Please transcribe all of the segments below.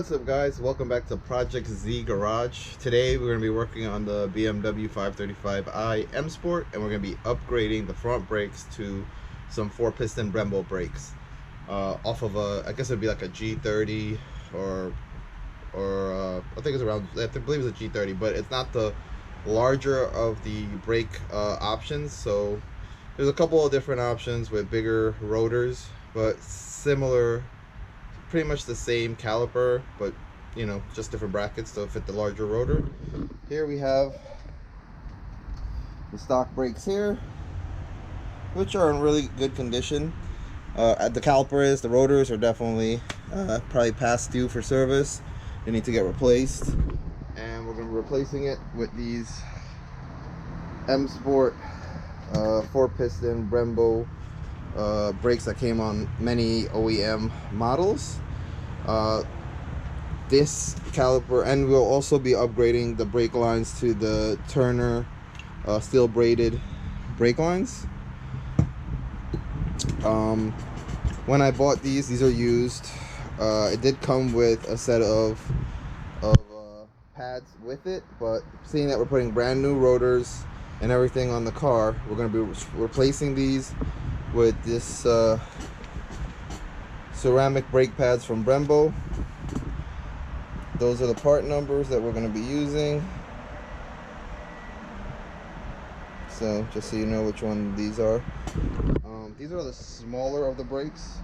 What's up, guys? Welcome back to Project Z Garage. Today we're going to be working on the BMW 535i M Sport, and we're going to be upgrading the front brakes to some 4-piston Brembo brakes off of a, I guess it would be like a G30 or I think it's around, I believe it's a G30, but it's not the larger of the brake options. So there's a couple of different options with bigger rotors, but similar, pretty much the same caliper, but you know, just different brackets to fit the larger rotor. Here we have the stock brakes here, which are in really good condition. The caliper is, the rotors are definitely probably past due for service. They need to get replaced, and we're going to be replacing it with these M Sport 4-piston Brembo brakes that came on many OEM models. This caliper, and we'll also be upgrading the brake lines to the Turner steel braided brake lines. When I bought these are used. It did come with a set of pads with it, but seeing that we're putting brand new rotors and everything on the car, we're going to be replacing these with this ceramic brake pads from Brembo. Those are the part numbers that we're going to be using, so just so you know which one these are. These are the smaller of the brakes,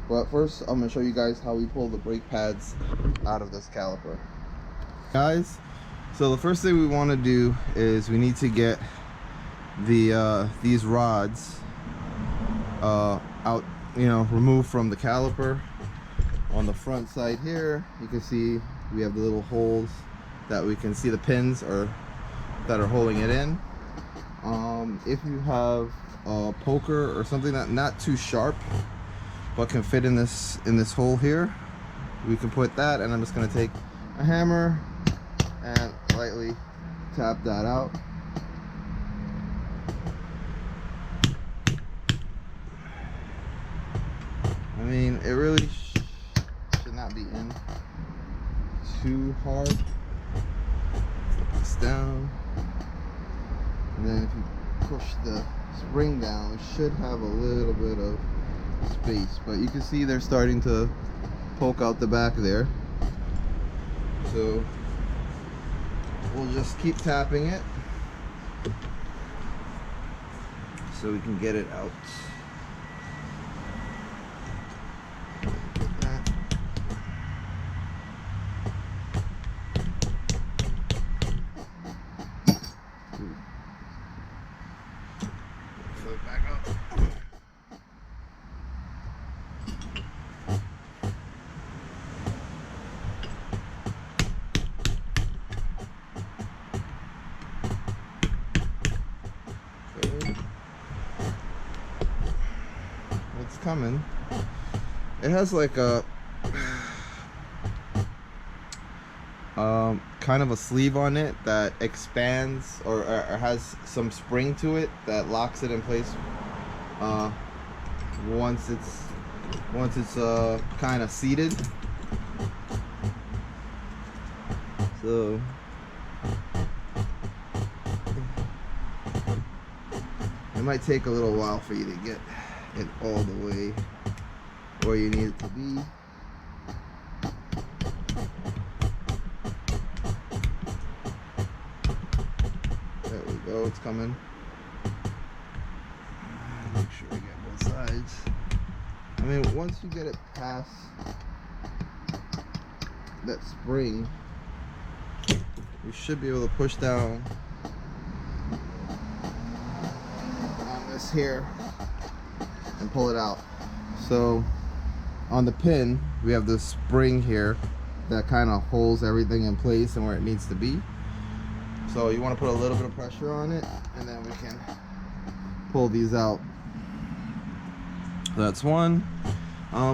but first I'm going to show you guys how we pull the brake pads out of this caliper, guys. So the first thing we want to do is we need to get the these rods out, removed from the caliper. On the front side here, you can see we have the little holes that we can see the pins that are holding it in. If you have a poker or something that not too sharp but can fit in this hole here, we can put that, and I'm just going to take a hammer and lightly tap that out. I mean, it really should not be in too hard. Flip this down, and then if you push the spring down, it should have a little bit of space, but you can see they're starting to poke out the back there. So we'll just keep tapping it so we can get it out. Back up. Okay. It's coming. It has like a kind of a sleeve on it that expands or has some spring to it that locks it in place once it's kind of seated. So it might take a little while for you to get it all the way where you need it to be. There we go, it's coming. Make sure I get both sides. I mean, once you get it past that spring, you should be able to push down on this here and pull it out. So on the pin, we have this spring here that kind of holds everything in place and where it needs to be. So you want to put a little bit of pressure on it, and then we can pull these out. That's one.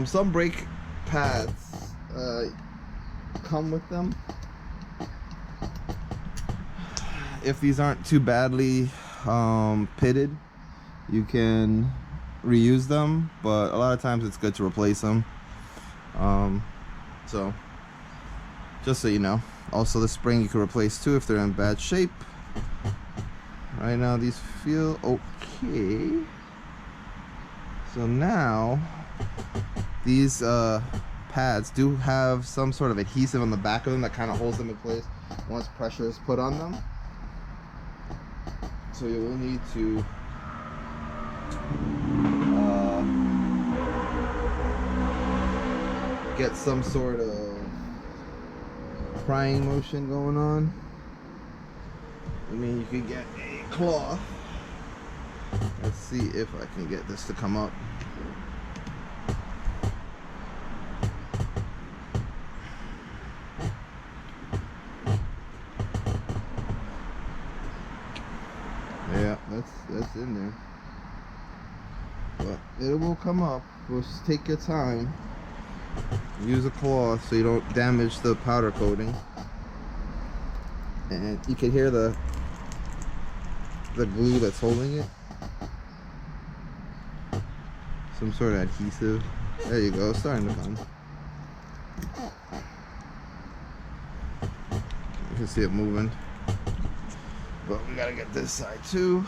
Some brake pads come with them. If these aren't too badly pitted, you can reuse them, but a lot of times it's good to replace them. So just so you know. Also, the spring you can replace too if they're in bad shape. Right now these feel okay. So now these pads do have some sort of adhesive on the back of them that kind of holds them in place once pressure is put on them. So you will need to get some sort of prying motion going on. I mean, you could get a cloth. Let's see if I can get this to come up. Yeah, that's in there. But it will come up. Just take your time. Use a cloth so you don't damage the powder coating. And you can hear the glue that's holding it. Some sort of adhesive. There you go, it's starting to come. You can see it moving. But we gotta get this side too.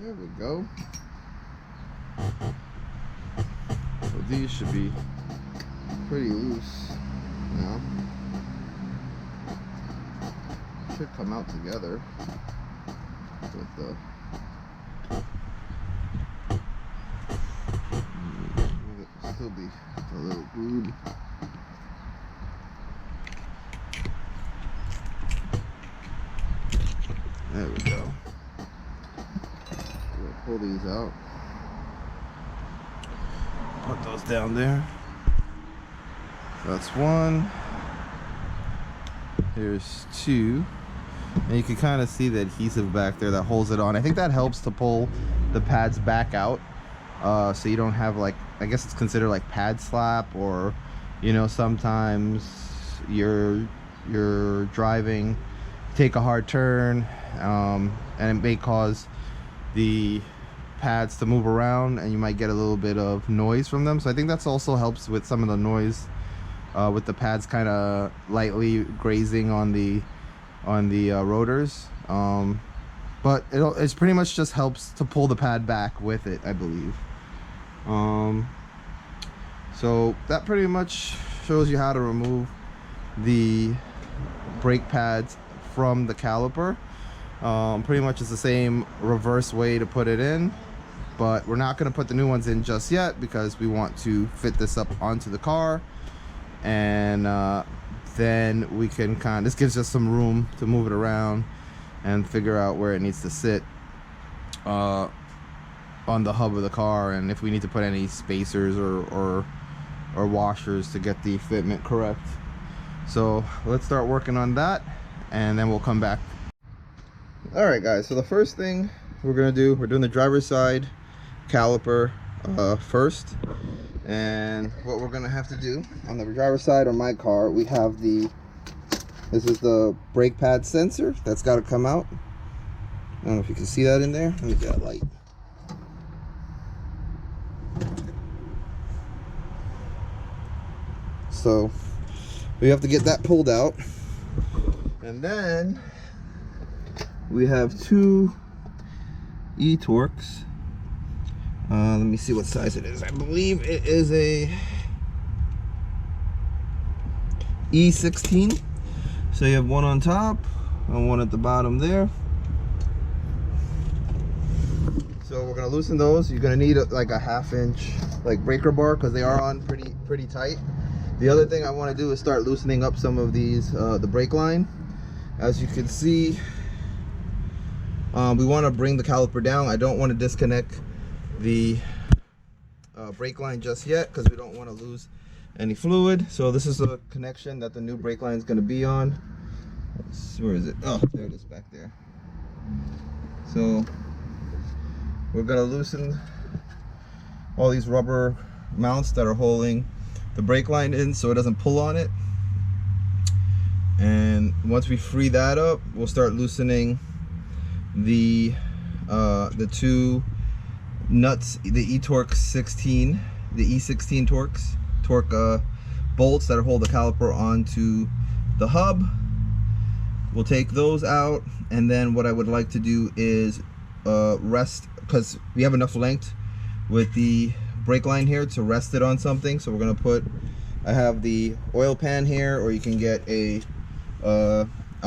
There we go. So these should be pretty loose now. Should come out together with the it'll still be a little glued. There we go. We'll pull these out. Put those down there. That's one. Here's two. And you can kind of see the adhesive back there that holds it on. I think that helps to pull the pads back out. So you don't have, like, I guess it's considered like pad slap, or, you know, sometimes you're driving, take a hard turn, and it may cause the pads to move around and you might get a little bit of noise from them. So I think that's also helps with some of the noise with the pads kind of lightly grazing on the rotors. But it's pretty much just helps to pull the pad back with it, I believe. So that pretty much shows you how to remove the brake pads from the caliper. Pretty much it's the same reverse way to put it in, but we're not going to put the new ones in just yet because we want to fit this up onto the car, and then we can this gives us some room to move it around and figure out where it needs to sit on the hub of the car, and if we need to put any spacers or washers to get the fitment correct. So let's start working on that, and then we'll come back. Alright guys, so the first thing we're doing the driver's side caliper first. And what we're gonna have to do on the driver's side on my car, we have this is the brake pad sensor that's got to come out. I don't know if you can see that in there. Let me get a light. So we have to get that pulled out, and then we have two e-torques. Let me see what size it is. I believe it is a E16. So you have one on top and one at the bottom there. So we're gonna loosen those. You're gonna need like a 1/2 inch like breaker bar because they are on pretty tight. The other thing I want to do is start loosening up some of these the brake line. As you can see, we want to bring the caliper down. I don't want to disconnect the brake line just yet because we don't want to lose any fluid. So this is a connection that the new brake line is going to be on. Where is it? Oh, there it is back there. So we're gonna loosen all these rubber mounts that are holding the brake line in so it doesn't pull on it. And once we free that up, we'll start loosening the two nuts, the eTorque 16, the E16 torque bolts that hold the caliper onto the hub. We'll take those out, and then what I would like to do is rest, because we have enough length with the brake line here to rest it on something. So we're gonna put, I have the oil pan here, or you can get a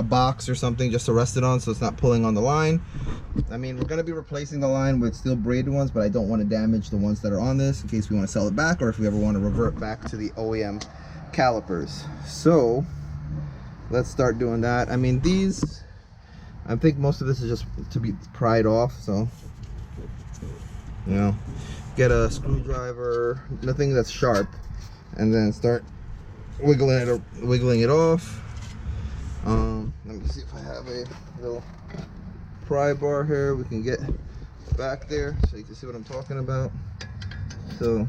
box or something just to rest it on so it's not pulling on the line. I mean, we're gonna be replacing the line with steel braided ones, but I don't want to damage the ones that are on this in case we want to sell it back, or if we ever want to revert back to the OEM calipers. So let's start doing that. I mean, these, I think most of this is just to be pried off, so you know, get a screwdriver, nothing that's sharp, and then start wiggling it off. Let me see if I have a little pry bar here we can get back there so you can see what I'm talking about. So,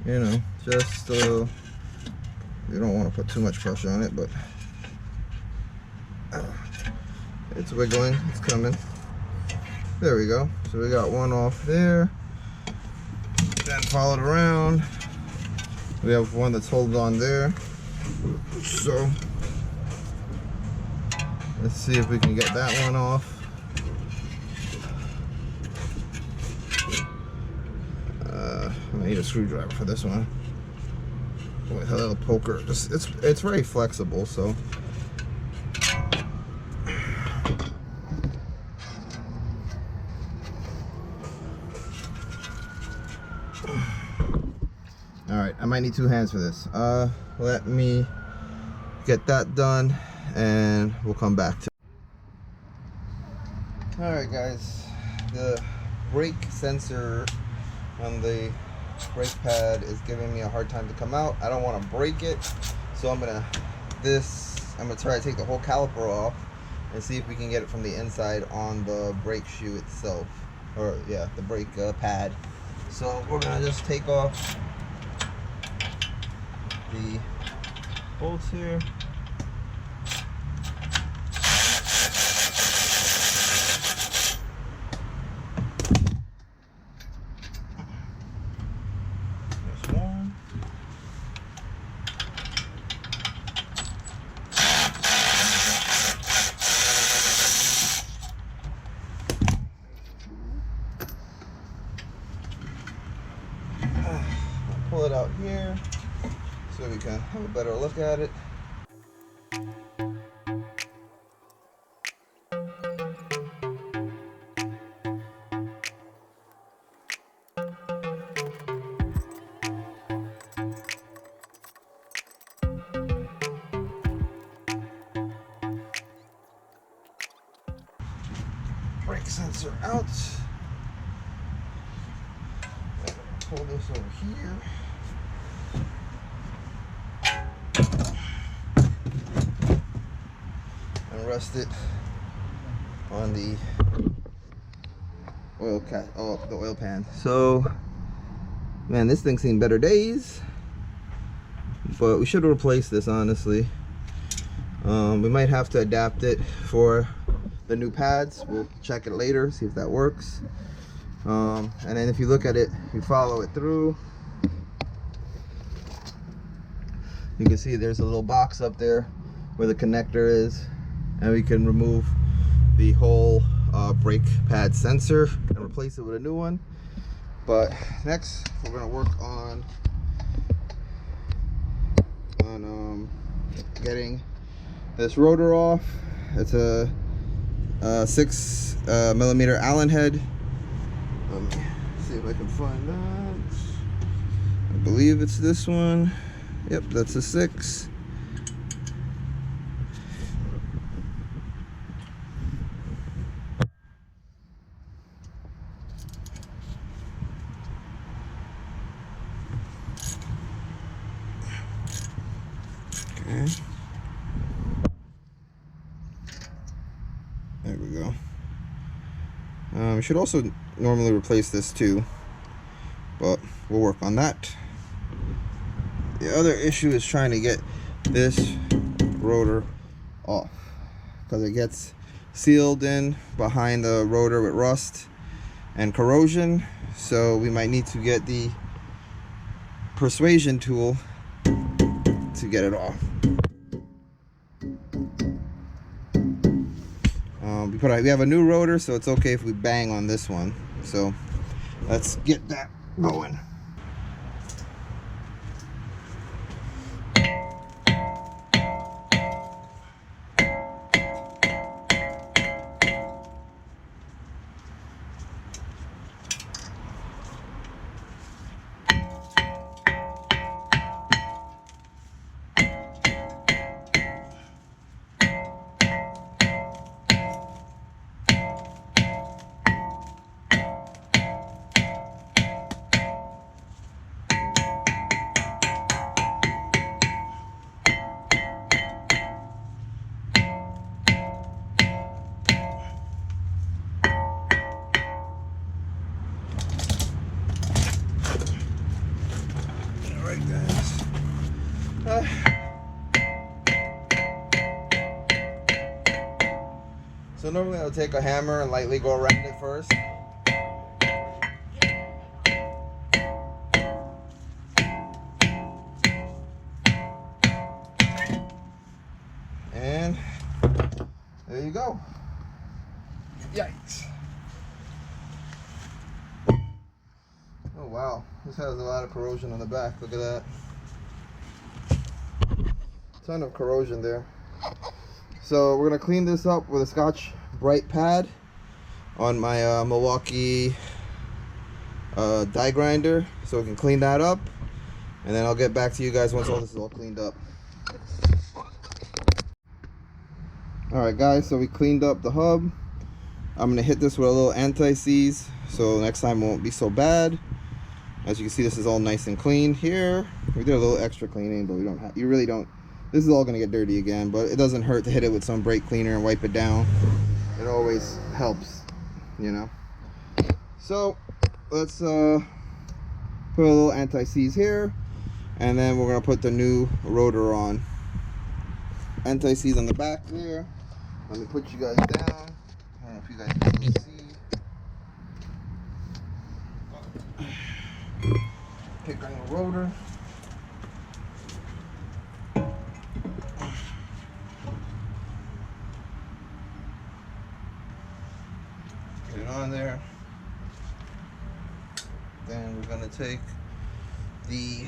you know, just you don't want to put too much pressure on it, but it's wiggling, it's coming. There we go. So we got one off there. Then followed around. We have one that's holding on there. So let's see if we can get that one off. I need a screwdriver for this one. With a little poker. It's very flexible, so. Alright, I might need two hands for this. Let me get that done and we'll come back to. Alright guys, the brake sensor on the brake pad is giving me a hard time to come out. I don't want to break it, so I'm gonna try to take the whole caliper off and see if we can get it from the inside on the brake shoe itself, or yeah, the brake pad. So we're gonna just take off the bolts here. There's one. Pull it out here so we can have a better look at it. Brake sensor out. Pull this over here. And rest it on the oil pan. So, man, this thing's seen better days, but we should replace this, honestly. We might have to adapt it for the new pads. We'll check it later, see if that works. And then if you look at it, you follow it through, you can see there's a little box up there where the connector is, and we can remove the whole brake pad sensor and replace it with a new one. But next we're going to work on getting this rotor off. It's a 6mm Allen head. Let me see if I can find that. I believe it's this one. Yep, that's a 6. Okay. There we go. Should also normally replace this too, but we'll work on that. The other issue is trying to get this rotor off, because it gets sealed in behind the rotor with rust and corrosion. So we might need to get the persuasion tool to get it off. We have a new rotor, so it's okay if we bang on this one. So let's get that going. So normally I'll take a hammer and lightly go around it first. And there you go. Yikes. Oh wow, this has a lot of corrosion on the back. Look at that. Ton of corrosion there. So we're gonna clean this up with a Scotch Brite pad on my Milwaukee die grinder, so we can clean that up, and then I'll get back to you guys once all this is all cleaned up. Alright guys, so we cleaned up the hub. I'm gonna hit this with a little anti-seize so next time it won't be so bad. As you can see, this is all nice and clean here. We did a little extra cleaning, but we don't have, you really don't, this is all gonna get dirty again, but it doesn't hurt to hit it with some brake cleaner and wipe it down. It always helps, you know. So let's put a little anti-seize here, and then we're gonna put the new rotor on. Anti-seize on the back there. Let me put you guys down. I don't know if you guys can see. Pick on the rotor. Get it on there. Then we're gonna take the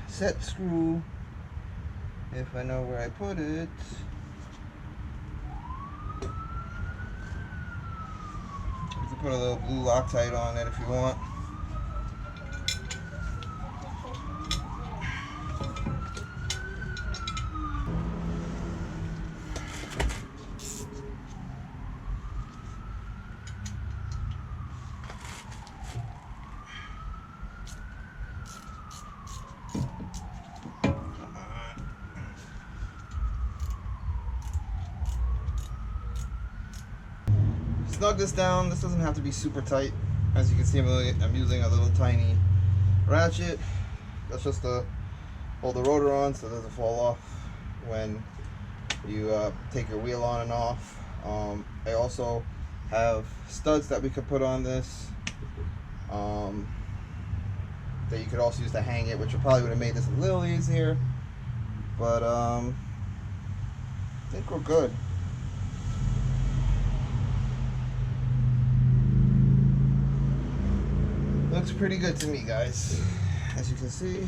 set screw, if I know where I put it. You can put a little blue Loctite on it if you want. Snug this down. This doesn't have to be super tight. As you can see, I'm using a little tiny ratchet. That's just to hold the rotor on so it doesn't fall off when you take your wheel on and off. I also have studs that we could put on this that you could also use to hang it, which probably would have made this a little easier, but I think we're good. Looks pretty good to me, guys, as you can see.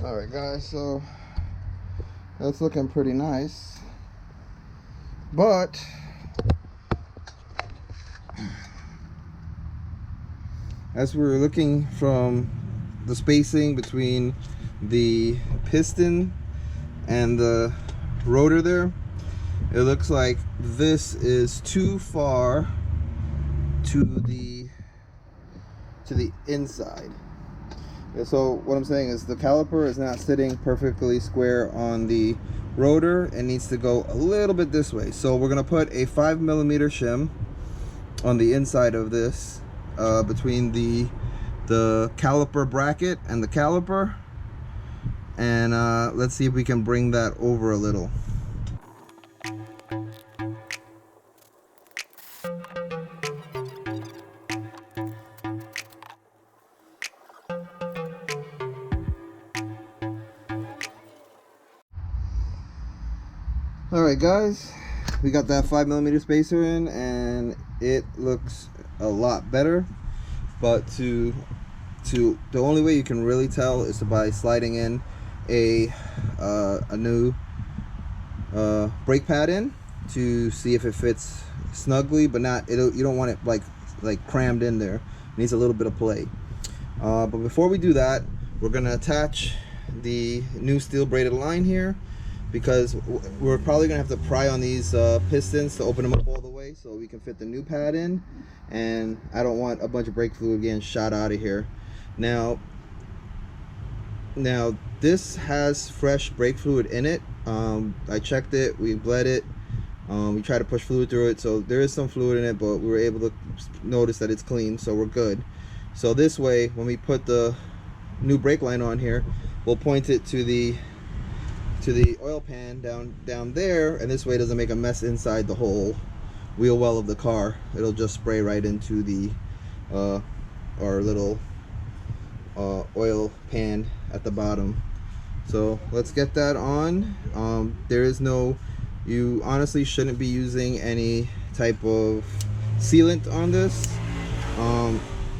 Alright guys, so that's looking pretty nice, but as we're looking from the spacing between the piston and the rotor there, it looks like this is too far to the inside. So what I'm saying is the caliper is not sitting perfectly square on the rotor. It needs to go a little bit this way. So we're gonna put a 5mm shim on the inside of this, between the caliper bracket and the caliper, and let's see if we can bring that over a little. Alright guys, we got that 5mm spacer in and it looks a lot better, but the only way you can really tell is by sliding in a new brake pad in to see if it fits snugly, but not, you don't want it like crammed in there. It needs a little bit of play. But before we do that, we're gonna attach the new steel braided line here, because we're probably gonna have to pry on these pistons to open them up all the way so we can fit the new pad in, and I don't want a bunch of brake fluid getting shot out of here. Now this has fresh brake fluid in it. I checked it, we bled it, we tried to push fluid through it, so there is some fluid in it, but we were able to notice that it's clean, so we're good. So this way, when we put the new brake line on here, we'll point it to the oil pan down there, and this way it doesn't make a mess inside the whole wheel well of the car. It'll just spray right into the our little oil pan at the bottom. So let's get that on. There is no, you honestly shouldn't be using any type of sealant on this.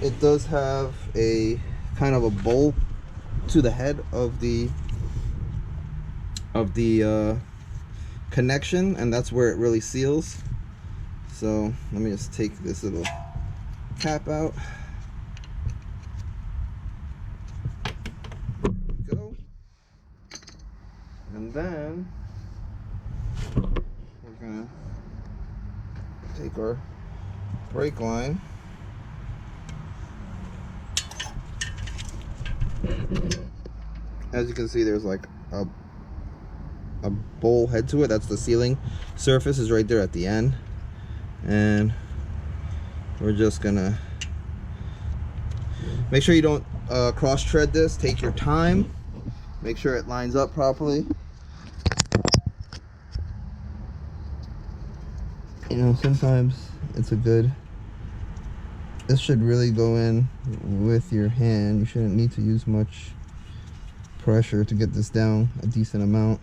It does have a kind of a bowl to the head of the connection, and that's where it really seals. So let me just take this little cap out. There we go. And then we're gonna take our brake line, as you can see there's like a bowl head to it. That's the sealing surface, is right there at the end, and we're just gonna make sure you don't cross tread this. Take your time, make sure it lines up properly. You know, sometimes it's a good, this should really go in with your hand. You shouldn't need to use much pressure to get this down a decent amount.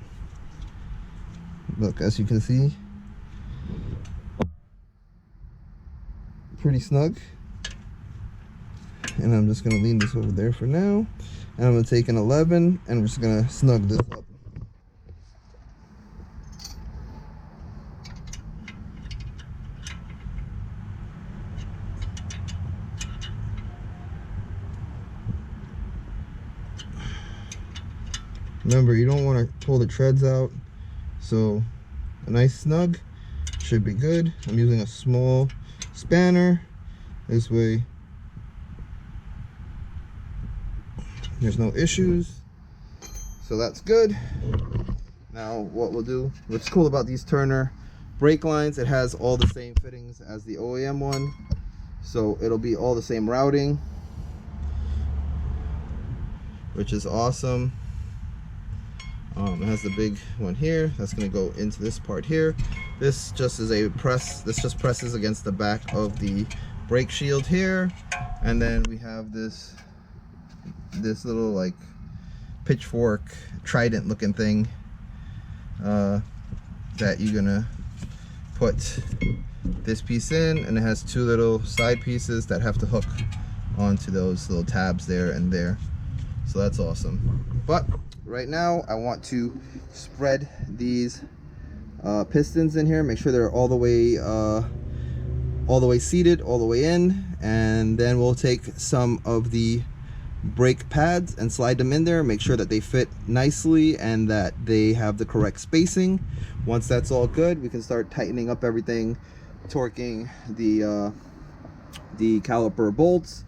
Look, as you can see, pretty snug. And I'm just gonna lean this over there for now, and I'm gonna take an 11 and we're just gonna snug this up. Remember, you don't want to pull the treads out, so a nice snug should be good. I'm using a small spanner. This way there's no issues, so that's good. Now what we'll do, what's cool about these Turner brake lines, it has all the same fittings as the OEM one, so it'll be all the same routing, which is awesome. It has the big one here that's going to go into this part here. This just is a press, this just presses against the back of the brake shield here, and then we have this little like pitchfork trident looking thing that you're gonna put this piece in, and it has two little side pieces that have to hook onto those little tabs there and there. So that's awesome. But right now I want to spread these pistons in here, make sure they're all the way seated, all the way in, and then we'll take some of the brake pads and slide them in there. Make sure that they fit nicely and that they have the correct spacing. Once that's all good, we can start tightening up everything, torquing the caliper bolts.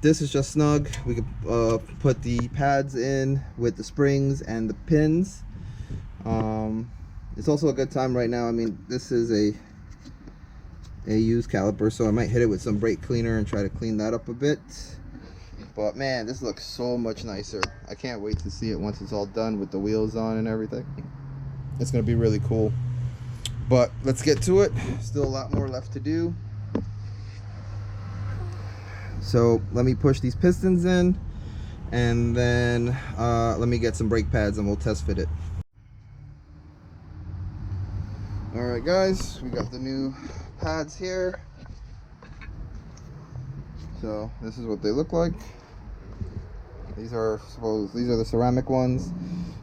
This is just snug. We could put the pads in with the springs and the pins. It's also a good time right now. I mean, this is a used caliper, so I might hit it with some brake cleaner and try to clean that up a bit. But man, this looks so much nicer. I can't wait to see it once it's all done with the wheels on and everything. It's gonna be really cool. But let's get to it. Still a lot more left to do. So let me push these pistons in, and then let me get some brake pads and we'll test fit it. Alright guys, we got the new pads here. So this is what they look like. These are the ceramic ones.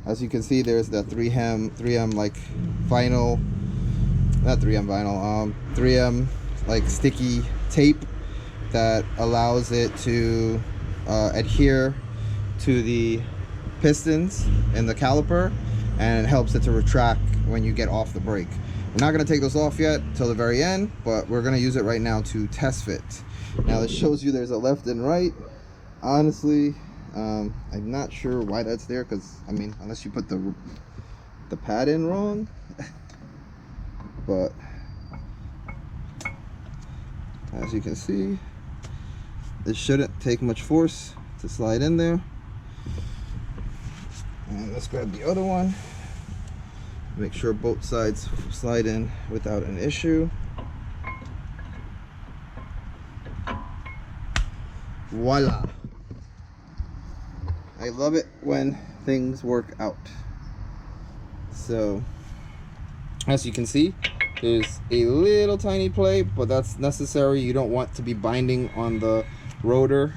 As you can see, there's the 3M like vinyl, not 3M vinyl, 3M like sticky tape that allows it to adhere to the pistons in the caliper, and it helps it to retract when you get off the brake. We're not going to take those off yet till the very end, but we're going to use it right now to test fit. Now this shows you there's a left and right. Honestly, I'm not sure why that's there, because I mean, unless you put the pad in wrong. But as you can see, it shouldn't take much force to slide in there. And let's grab the other one. Make sure both sides slide in without an issue. Voila! I love it when things work out. So, as you can see, there's a little tiny play, but that's necessary. You don't want to be binding on the rotor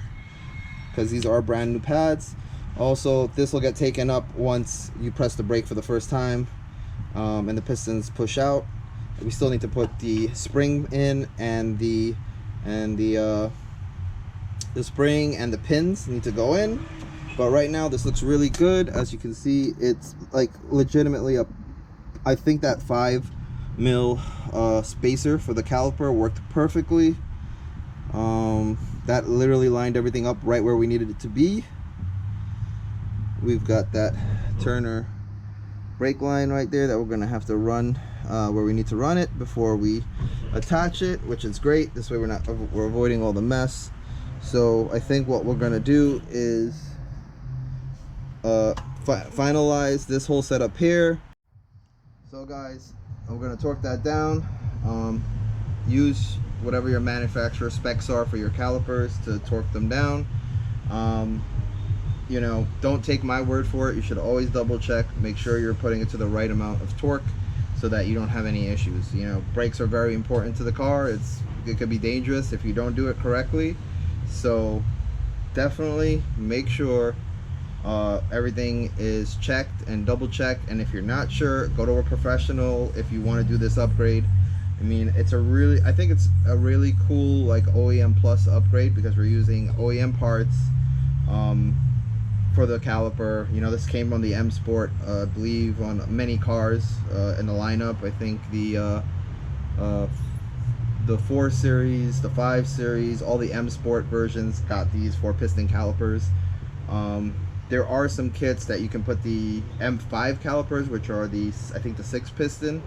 because these are brand new pads. Also, this will get taken up once you press the brake for the first time, and the pistons push out. We still need to put the spring in, and the spring and the pins need to go in. But right now this looks really good. As you can see, it's like legitimately I think that 5mm spacer for the caliper worked perfectly. That literally lined everything up right where we needed it to be. We've got that Turner brake line right there that we're gonna have to run where we need to run it before we attach it, which is great. This way we're avoiding all the mess. So I think what we're gonna do is finalize this whole setup here. So guys, I'm gonna torque that down. Use whatever your manufacturer specs are for your calipers to torque them down. You know, don't take my word for it. You should always double check, make sure you're putting it to the right amount of torque so that you don't have any issues. You know, brakes are very important to the car. It could be dangerous if you don't do it correctly. So definitely make sure everything is checked and double checked. And if you're not sure, go to a professional if you want to do this upgrade. I mean, I think it's a really cool like OEM plus upgrade, because we're using OEM parts for the caliper. You know, this came from the M Sport, I believe, on many cars in the lineup. I think the 4 Series, the 5 Series, all the M Sport versions got these 4-piston calipers. There are some kits that you can put the M5 calipers, which are I think the 6-piston,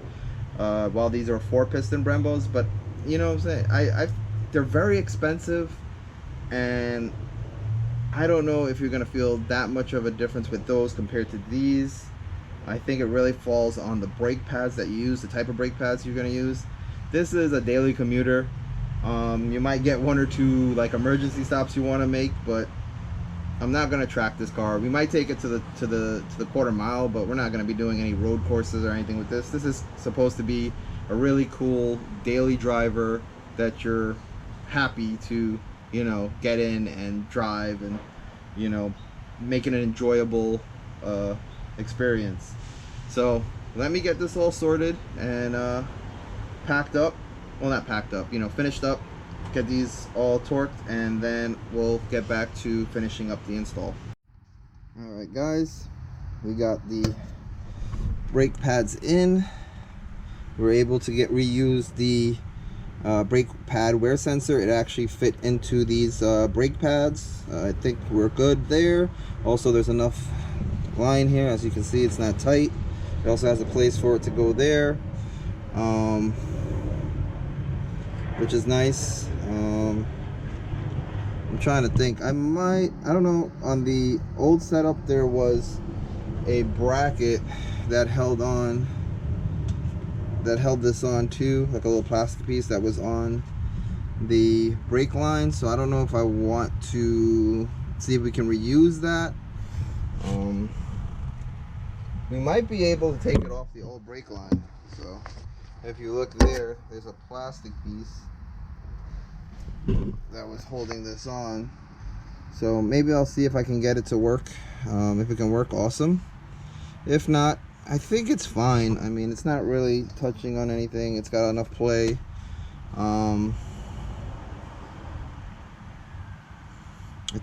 while these are 4-piston Brembos. But you know what I'm saying, they're very expensive, and I don't know if you're gonna feel that much of a difference with those compared to these. I think it really falls on the brake pads that you use, the type of brake pads you're gonna use. This is a daily commuter. You might get 1 or 2 like emergency stops you want to make, but I'm not gonna track this car. We might take it to the quarter mile, but we're not gonna be doing any road courses or anything with this. This is supposed to be a really cool daily driver that you're happy to, you know, get in and drive, and you know, make it an enjoyable experience. So let me get this all sorted and packed up. Well, not packed up, you know, finished up, get these all torqued, and then we'll get back to finishing up the install. Alright guys, we got the brake pads in. We're able to reuse the brake pad wear sensor. It actually fit into these brake pads. I think we're good there. Also, there's enough line here, as you can see. It's not tight. It also has a place for it to go there, which is nice. I'm trying to think. I don't know, on the old setup there was a bracket that held this on too, like a little plastic piece that was on the brake line. So I don't know if I want to see if we can reuse that. We might be able to take it off the old brake line. So if you look there, there's a plastic piece that was holding this on. So maybe I'll see if I can get it to work. If it can work, awesome. If not, I think it's fine. I mean, it's not really touching on anything. It's got enough play. I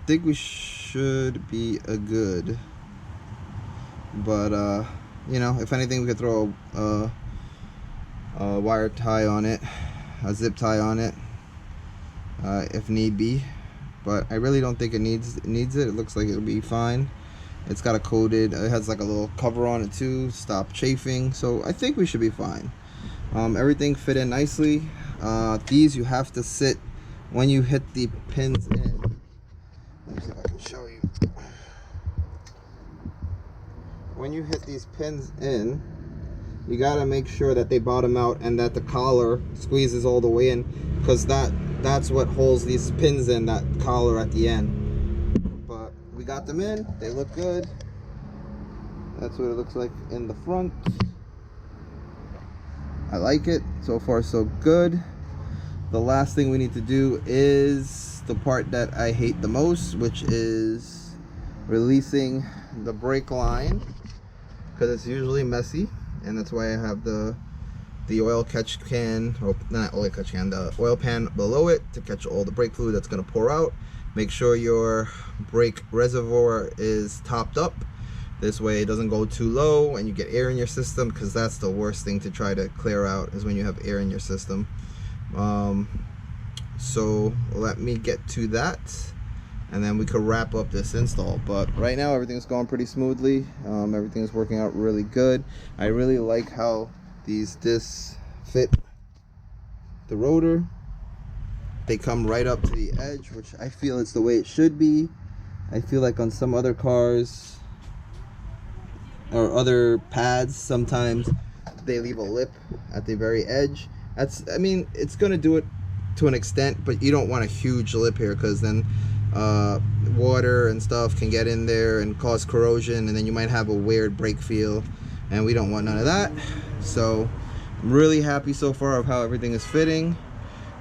think we should be good. But you know, if anything, we could throw a wire tie on it, a zip tie on it, if need be. But I really don't think it needs it. It looks like it'll be fine. It's got it has like a little cover on it too, stop chafing. So I think we should be fine. Everything fit in nicely. These you have to sit when you hit the pins in. Let me see if I can show you. When you hit these pins in, you gotta make sure that they bottom out and that the collar squeezes all the way in, because that's what holds these pins in, that collar at the end. But we got them in, they look good. That's what it looks like in the front. I like it. So far so good. The last thing we need to do is the part that I hate the most, which is releasing the brake line, because it's usually messy, and that's why I have the oil catch can, or not oil catch can, the oil pan below it to catch all the brake fluid that's going to pour out. Make sure your brake reservoir is topped up. This way it doesn't go too low and you get air in your system, because that's the worst thing to try to clear out, is when you have air in your system. So let me get to that, and then we could wrap up this install. But right now everything's going pretty smoothly. Everything's working out really good. I really like how these discs fit the rotor. They come right up to the edge, which I feel it's the way it should be. I feel like on some other cars or other pads, sometimes they leave a lip at the very edge. I mean, it's gonna do it to an extent, but you don't want a huge lip here, because then water and stuff can get in there and cause corrosion, and then you might have a weird brake feel, and we don't want none of that. So I'm really happy so far of how everything is fitting.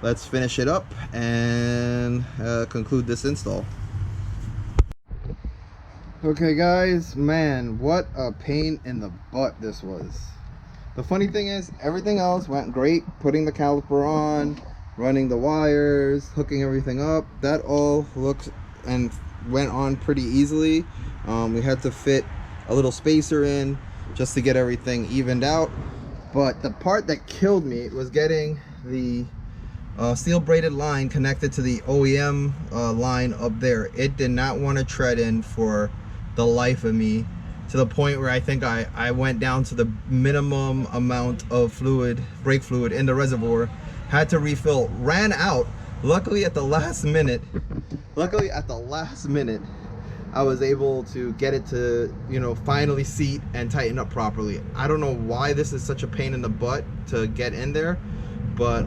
Let's finish it up and conclude this install. Okay guys, man, what a pain in the butt this was. The funny thing is, everything else went great. Putting the caliper on, running the wires, hooking everything up, that all looked and went on pretty easily. We had to fit a little spacer in just to get everything evened out. But the part that killed me was getting the steel braided line connected to the OEM line up there. It did not want to tread in for the life of me, to the point where I think I went down to the minimum amount of fluid, brake fluid in the reservoir, had to refill, ran out. Luckily at the last minute, I was able to get it to, you know, finally seat and tighten up properly. I don't know why this is such a pain in the butt to get in there, but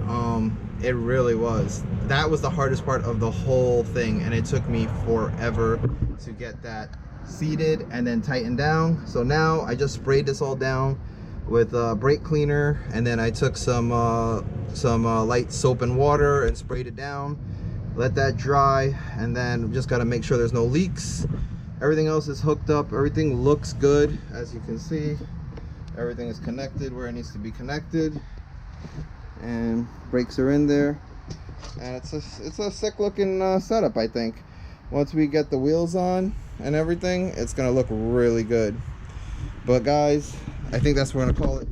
it really was. That was the hardest part of the whole thing, and it took me forever to get that seated and then tightened down. So now I just sprayed this all down with brake cleaner, and then I took some light soap and water and sprayed it down, let that dry, and then just got to make sure there's no leaks. Everything else is hooked up. Everything looks good. As you can see, everything is connected where it needs to be connected, and brakes are in there. and it's a sick looking setup. I think once we get the wheels on and everything, it's gonna look really good. But guys, I think that's what we're gonna call it.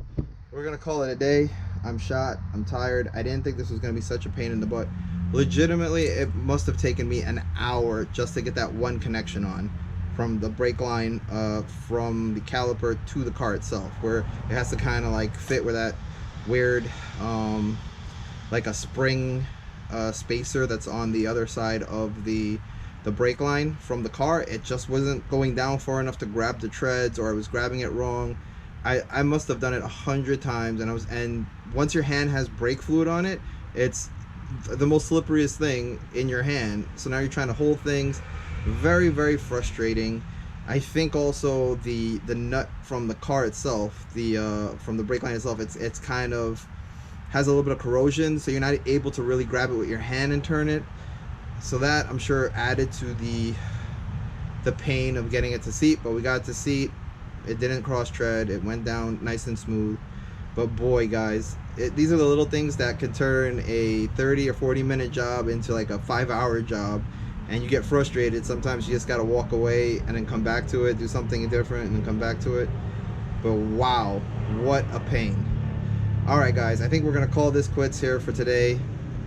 We're gonna call it a day. I'm shot, I'm tired. I didn't think this was gonna be such a pain in the butt. Legitimately, it must have taken me an hour just to get that one connection on, from the brake line, from the caliper to the car itself, where it has to kind of like fit where that weird like a spring spacer that's on the other side of the brake line from the car. It just wasn't going down far enough to grab the treads, or I was grabbing it wrong. I must have done it 100 times, and once your hand has brake fluid on it, it's the most slipperiest thing in your hand. So now you're trying to hold things. Very, very frustrating. I think also the nut from the car itself, from the brake line itself, it's kind of has a little bit of corrosion, so you're not able to really grab it with your hand and turn it. So that, I'm sure, added to the pain of getting it to seat. But we got it to seat. It didn't cross tread. It went down nice and smooth. But boy, guys, these are the little things that could turn a 30 or 40 minute job into like a 5-hour job. And you get frustrated. Sometimes you just gotta walk away and then come back to it, do something different, and then come back to it. But wow, what a pain. Alright guys, I think we're gonna call this quits here for today.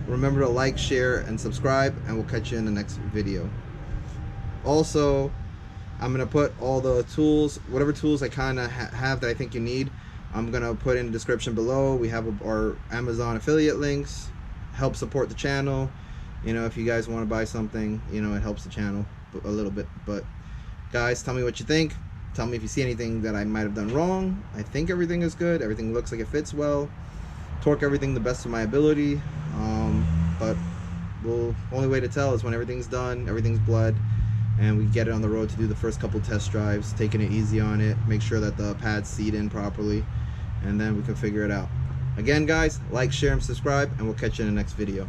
Remember to like, share, and subscribe, and we'll catch you in the next video. Also, I'm gonna put all the tools, whatever tools I kind of have that I think you need, I'm gonna put in the description below. We have our Amazon affiliate links. Help support the channel. You know, if you guys want to buy something, you know, it helps the channel a little bit. But guys, tell me what you think. Tell me if you see anything that I might have done wrong. I think everything is good. Everything looks like it fits well. Torque everything the best of my ability. But only way to tell is when everything's done, everything's bled, and we get it on the road to do the first couple test drives, taking it easy on it, make sure that the pads seat in properly, and then we can figure it out. Again guys, like, share, and subscribe, and we'll catch you in the next video.